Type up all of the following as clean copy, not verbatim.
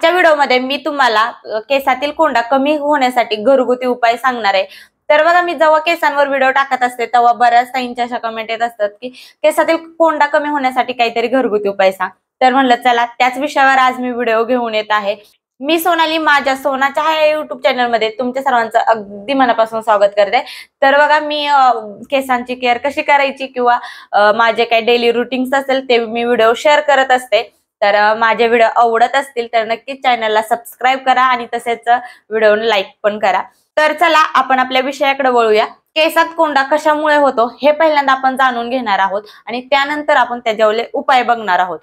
आजच्या व्हिडिओमध्ये मी तुम्हाला केसातील कोंडा कमी होण्यासाठी घरगुती उपाय सांगणार आहे। तर बघा, मी जेव्हा केसांवर व्हिडिओ टाकत असते तेव्हा बऱ्याच ताईंच्या अशा कमेंट येत असतात की केसातील कोंडा कमी होण्यासाठी काहीतरी घरगुती उपाय सांग। तर म्हणलं चला त्याच विषयावर आज मी व्हिडिओ घेऊन येत आहे। मी सोनाली, माझ्या सोनाच्या ह्या युट्यूब चॅनलमध्ये तुमच्या सर्वांचं अगदी मनापासून स्वागत करते। तर बघा, मी केसांची केअर कशी करायची किंवा माझे काही डेली रुटीन्स असेल ते मी व्हिडिओ शेअर करत असते। तर माझे व्हिडिओ आवडत असतील तर नक्कीच चॅनलला सबस्क्राइब करा आणि तसेच व्हिडिओला लाईक पण करा। तर चला आपण आपल्या विषयाकडे वळूया। केसात कोंडा कशामुळे होतो हे पहिल्यांदा आपण जाणून घेणार आहोत आणि त्यानंतर आपण त्याच्यावरले उपाय बघणार आहोत।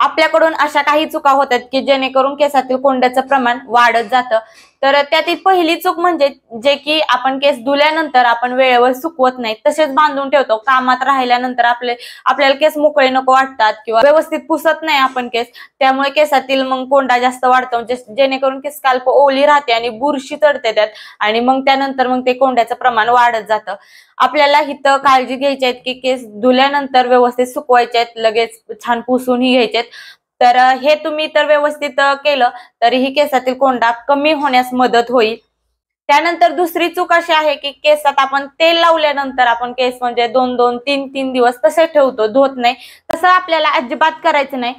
आपल्याकडून अशा काही चुका होतात की जेणेकरून केसातील कोंड्याचं प्रमाण वाढत जातं। तर त्यातील पहिली चूक म्हणजे जे की आपण केस धुल्यानंतर आपण वेळेवर सुकवत नाही, तसेच बांधून ठेवतो। कामात राहिल्यानंतर आपल्याला केस मोकळे नको वाटतात किंवा व्यवस्थित पुसत नाही आपण केस, त्यामुळे केसातील मग कोंडा जास्त वाढतो, जेणेकरून केस स्कॅल्प ओली राहते आणि बुरशी चढते त्यात आणि मग त्यानंतर मग ते कोंड्याचं प्रमाण वाढत जातं। आपल्याला हिथं काळजी घ्यायची आहे की केस धुल्यानंतर व्यवस्थित सुकवायचे आहेत, लगेच छान पुसूनही घ्यायचे आहेत। तर हे तुम्ही तर व्यवस्थित केलं तरीही केसातील कोंडा कमी होण्यास मदत होईल। त्यानंतर दुसरी चूक अशी आहे की केसात आपण तेल लावल्यानंतर आपण केस म्हणजे 2-2, 3-3 दिवस तसे ठेवतो, धुत नाही। तसं आपल्याला अजिबात करायचं नाही।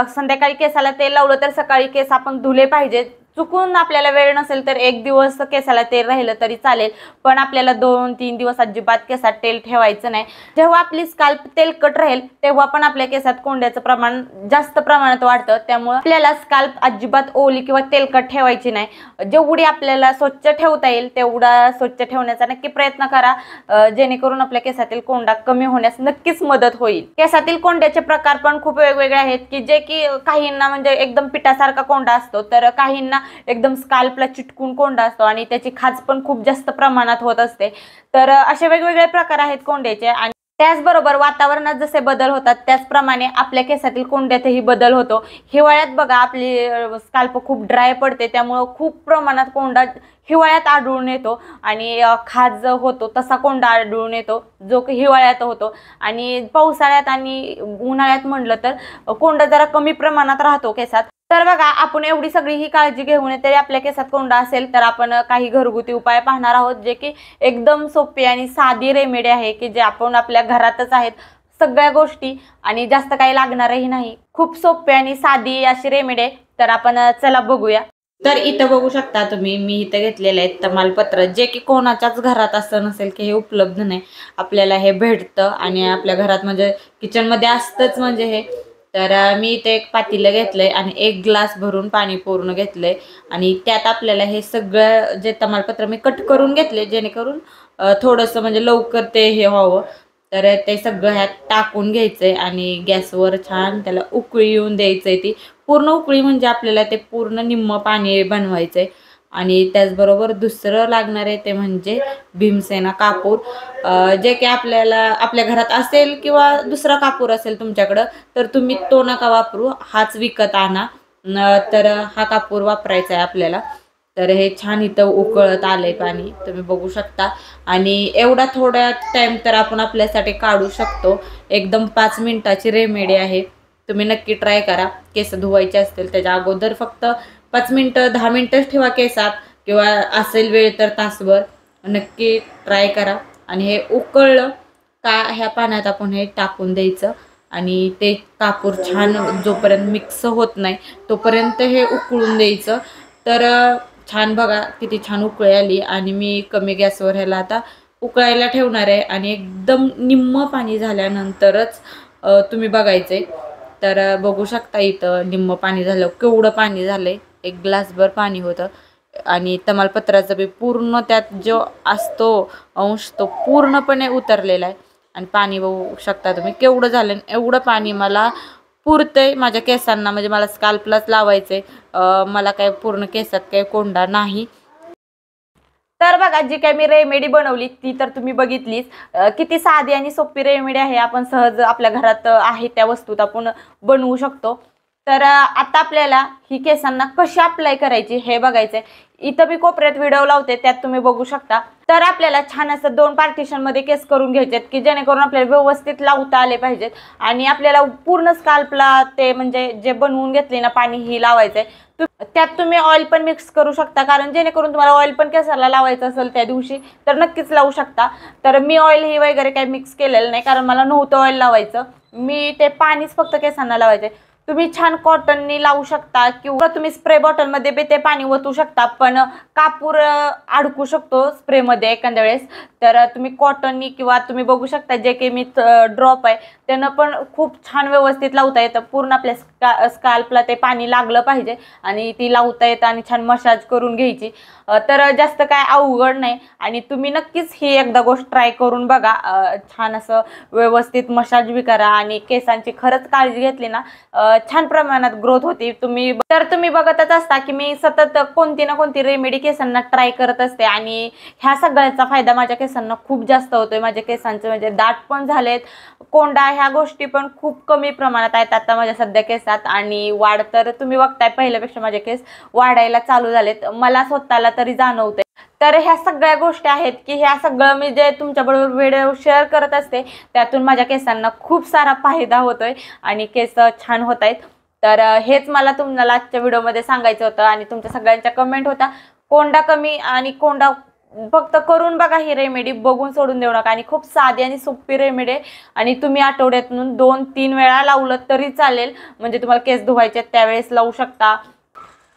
संध्याकाळी केसाला तेल लावलं तर सकाळी केस आपण धुले पाहिजे। चुकून आपल्याला वेळ नसेल तर एक दिवस केसाला तेल राहिलं तरी चालेल, पण आपल्याला 2-3 दिवस अजिबात केसात तेल ठेवायचं नाही। जेव्हा आपली स्कॅल्प तेलकट राहील तेव्हा पण आपल्या केसात कोंड्याचं प्रमाण जास्त प्रमाणात वाढतं, त्यामुळे आपल्याला स्कॅल्प अजिबात ओली किंवा तेलकट ठेवायची नाही। जेवढी आपल्याला स्वच्छ ठेवता येईल तेवढा स्वच्छ ठेवण्याचा नक्की प्रयत्न करा, जेणेकरून आपल्या केसातील कोंडा कमी होण्यास नक्कीच मदत होईल। केसातील कोंड्याचे प्रकार पण खूप वेगवेगळे आहेत की जे की काहींना म्हणजे एकदम पिठासारखा कोंडा असतो, तर काहींना एकदम स्कॅल्पला चिटकून कोंडा असतो आणि त्याची खाज पण खूप जास्त प्रमाणात होत असते। तर असे वेगवेगळे प्रकार आहेत कोंड्याचे। आणि त्याचबरोबर वातावरणात जसे बदल होतात त्याचप्रमाणे आपल्या केसातील कोंड्यातही बदल होतो। हिवाळ्यात बघा आपली स्कॅल्प खूप ड्राय पडते, त्यामुळे खूप प्रमाणात कोंडा हिवाळ्यात आढळून येतो आणि खाज होतो तसा कोंडा आढळून येतो जो की हिवाळ्यात होतो। आणि पावसाळ्यात आणि उन्हाळ्यात म्हटलं तर कोंडा जरा कमी प्रमाणात राहतो केसात। तर बघा, आपण एवढी सगळी ही काळजी घेऊन तरी आपल्या केसात कोंडा असेल तर आपण काही घरगुती उपाय पाहणार आहोत, जे की एकदम सोपी आणि साधी रेमेडी आहे की जे आपण आपल्या घरातच आहेत सगळ्या गोष्टी आणि जास्त काही लागणारही नाही। खूप सोपी आणि साधी अशी रेमेडी आहे, तर आपण चला बघूया। तर इथं बघू शकता तुम्ही, मी इथं घेतलेले आहेत तमालपत्र, जे की कोणाच्याच घरात असं नसेल की हे उपलब्ध नाही, आपल्याला हे भेटतं आणि आपल्या घरात म्हणजे किचनमध्ये असतंच म्हणजे हे। तर मी इथे एक पातेलं घेतलंय आणि 1 ग्लास भरून पाणी पूर्ण घेतलंय आणि त्यात आपल्याला हे सगळं जे तमालपत्र मी कट करून घेतले जेणेकरून थोडंसं म्हणजे लवकर ते हे व्हावं। तर ते सगळं ह्यात टाकून घ्यायचंय आणि गॅसवर छान त्याला उकळी येऊन द्यायचंय। ती पूर्ण उकळी म्हणजे आपल्याला ते पूर्ण निम्म पाणी बनवायचंय। आणि त्याचबरोबर दुसरं लागणार आहे ते म्हणजे भीमसेना कापूर, जे की आपल्याला आपल्या घरात असेल किंवा दुसरा कापूर असेल तुमच्याकडं तर तुम्ही तो नका वापरू, हाच विकत आणा। तर हा कापूर वापरायचा आहे आपल्याला। तर हे छान इथं उकळत आलंय पाणी, तुम्ही बघू शकता। आणि एवढा थोडा टाइम तर आपण आपल्यासाठी काढू शकतो। एकदम 5 मिनिटाची रेमेडी आहे, तुम्ही नक्की ट्राय करा। केस धुवायचे असतील त्याच्या अगोदर फक्त 5 मिनिटं 10 मिनिटच ठेवा केसात, किंवा असेल वेळ तर तासभर, नक्की ट्राय करा। आणि हे उकळलं का ह्या पाण्यात आपण हे टाकून द्यायचं आणि ते कापूर छान जोपर्यंत मिक्स होत नाही तोपर्यंत हे उकळून द्यायचं। तर छान बघा किती छान उकळी आली आणि मी कमी गॅसवर ह्याला आता उकळायला ठेवणार आहे आणि एकदम निम्म पाणी झाल्यानंतरच तुम्ही बघायचंय। तर बघू शकता इथं निम्म पाणी झालं, केवढं पाणी झालंय, 1 ग्लासभर पाणी होतं आणि तमालपत्राचा बी पूर्ण त्यात जो असतो अंश तो पूर्णपणे उतरलेला आहे। आणि पाणी बघू शकता तुम्ही केवढं झालं, एवढं पाणी मला पुरतंय माझ्या केसांना, म्हणजे मला स्कॅल्पलाच लावायचंय, मला काय पूर्ण केसात काही कोंडा नाही। तर बघा, जी काही मी रेमेडी बनवली ती तर तुम्ही बघितलीच, किती साधी आणि सोपी रेमेडी आहे। आपण सहज आपल्या घरात आहे त्या वस्तूत आपण बनवू शकतो। तर आता आपल्याला ही केसांना कशी अप्लाय करायची हे बघायचंय। इथं मी कोपऱ्यात व्हिडिओ लावते, त्यात तुम्ही बघू शकता. तर आपल्याला छान असं 2 पार्टिशन मध्ये केस करून घ्यायचेत की जेणेकरून आपल्याला व्यवस्थित लावता आले पाहिजेत. आणि आपल्याला पूर्ण स्काल्पला ते म्हणजे जे बनवून घेतले ना पाणी ही लावायचंय. त्यात तुम्ही ऑइल पण मिक्स करू शकता, कारण जेणेकरून तुम्हाला ऑइल पण केसाला लावायचं असेल त्या दिवशी तर नक्कीच लावू शकता. तर मी ऑइल ही वगैरे काही मिक्स केलेलं नाही, कारण मला नव्हतं ऑइल लावायचं. मी ते पाणीच फक्त केसांना लावायचे. तुम्ही छान कॉटननी लावू शकता किंवा तुम्ही स्प्रे बॉटलमध्ये बी ते पाणी ओतू शकता, पण कापूर अडकू शकतो स्प्रेमध्ये एखाद्या वेळेस. तर तुम्ही कॉटननी किंवा तुम्ही बघू शकता जे की मी ड्रॉप आहे त्यानं पण खूप छान व्यवस्थित लावता येतं. पूर्ण आपल्या स्काल्पला ते पाणी लागलं पाहिजे आणि ती लावता येतं आणि छान मसाज करून घ्यायची. तर जास्त काय अवघड नाही आणि तुम्ही नक्कीच ही एकदा गोष्ट ट्राय करून बघा. छान असं व्यवस्थित मसाज बी करा आणि केसांची खरंच काळजी घेतली ना छान प्रमाणात ग्रोथ होती. तुम्ही बघतच असता की मी सतत कोणती ना कोणती रेमेडी केसांना ट्राय करत असते आणि ह्या सगळ्याचा फायदा माझ्या केसांना खूप जास्त होतोय. माझ्या केसांचे म्हणजे दाट पण झालेत, कोंडा ह्या गोष्टी पण खूप कमी प्रमाणात आहेत आता माझ्या सध्या केसात. आणि वाढ तर तुम्ही बघताय पहिल्यापेक्षा माझे केस वाढायला चालू झालेत, मला स्वतःला तरी जाणवते. तर ह्या सगळ्या गोष्टी आहेत की ह्या सगळं मी जे तुमच्याबरोबर व्हिडिओ शेअर करत असते त्यातून माझ्या केसांना खूप सारा फायदा होतोय आणि केस छान होत आहेत. तर हेच मला तुम्हाला आजच्या व्हिडिओमध्ये सांगायचं होतं. आणि तुमच्या सगळ्यांच्या कमेंट होता कोंडा कमी आणि कोंडा फक्त करून बघा, ही रेमेडी बघून सोडून देऊ नका. आणि खूप साधी आणि सोपी रेमेडी आहे आणि तुम्ही आठवड्यातून 2-3 वेळा लावलं तरी चालेल, म्हणजे तुम्हाला केस धुवायचे त्यावेळेस लावू शकता.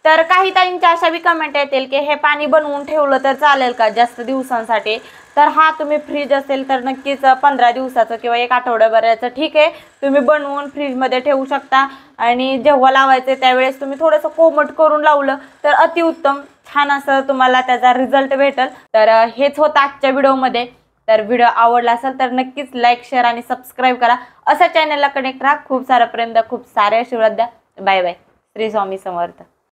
तर काही ताईंच्या अशा बी कमेंट येतील की हे पाणी बनवून ठेवलं तर चालेल का जास्त दिवसांसाठी. तर हा तुम्ही फ्रीज असेल तर नक्कीच 15 दिवसाचं किंवा 1 आठवड्याभराचं ठीक आहे, तुम्ही बनवून फ्रीजमध्ये ठेवू शकता. आणि जेव्हा लावायचं त्यावेळेस तुम्ही थोडंसं कोमट करून लावलं तर अतिउत्तम, छान असं तुम्हाला त्याचा रिझल्ट भेटेल. तर हेच होतं आजच्या व्हिडिओमध्ये. तर व्हिडिओ आवडला असेल तर नक्कीच लाईक, शेअर आणि सबस्क्राईब करा. असं चॅनलला कनेक्ट राहा. खूप सारं प्रेम द्या, खूप सारे आशीर्वाद द्या. Bye bye. श्री स्वामी समर्थ.